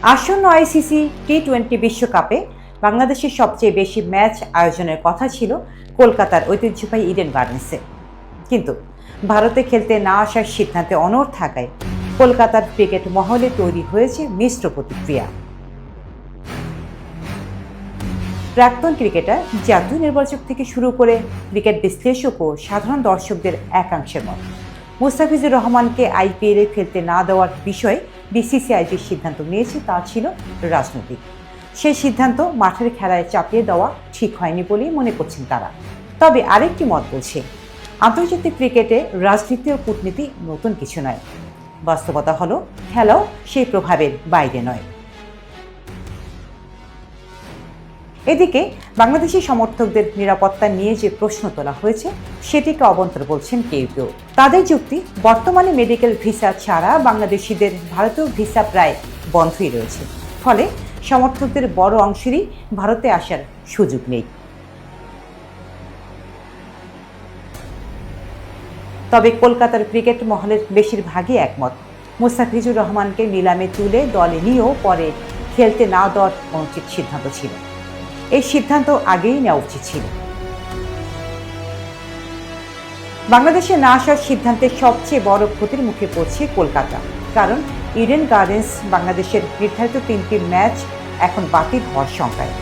আসন্ন আইসিসি টি-20 বিশ্বকাপে বাংলাদেশের সবচেয়ে বেশি ম্যাচ আয়োজনের কথা ছিল কলকাতার ঐতিহ্যবাহী ইডেন গার্ডেন্সে। কিন্তু ভারতে খেলতে না আসার সিদ্ধান্তে অনড় থাকায় কলকাতার ক্রিকেট মহলে তৈরি হয়েছে মিশ্র প্রতিক্রিয়া। প্রাক্তন ক্রিকেটার, জাতীয় নির্বাচক থেকে শুরু করে ক্রিকেট বিশ্লেষক ও সাধারণ দর্শকদের একাংশের মত, মুস্তাফিজুর রহমানকে আইপিএলে খেলতে না দেওয়ার বিষয়ে বিসিসিআই যে সিদ্ধান্ত নিয়েছে তা ছিল রাজনৈতিক। সেই সিদ্ধান্ত মাঠের খেলায় চাপিয়ে দেওয়া ঠিক হয়নি বলেই মনে করছেন তারা। তবে আরেকটি মত বলছে, আন্তর্জাতিক ক্রিকেটে রাজনীতি ও কূটনীতি নতুন কিছু নয়। বাস্তবতা হলো খেলাও সেই প্রভাবের বাইরে নয়। এদিকে বাংলাদেশি সমর্থকদের নিরাপত্তা নিয়ে যে প্রশ্ন তোলা হয়েছে সেটিকে অবান্তর বলছেন কেউ কেউ। তাদের যুক্তি, বর্তমানে মেডিকেল ভিসা ছাড়া বাংলাদেশিদের ভারতীয় ভিসা প্রায় বন্ধই রয়েছে, ফলে সমর্থকদের বড় অংশেরই ভারতে আসার সুযোগ নেই। তবে কলকাতার ক্রিকেট মহলের বেশিরভাগই একমত, মুস্তাফিজুর রহমানকে নিলামে তুলে দলে নিয়েও পরে খেলতে না দেওয়ার অনুচিত সিদ্ধান্ত ছিল। এই সিদ্ধান্ত আগেই নেওয়া উচিত ছিল। বাংলাদেশে না আসার সিদ্ধান্তের সবচেয়ে বড় ক্ষতির মুখে পড়ছে কলকাতা, কারণ ইডেন গার্ডেন্স বাংলাদেশের নির্ধারিত 3টি ম্যাচ এখন বাতিল হওয়ার শঙ্কায়।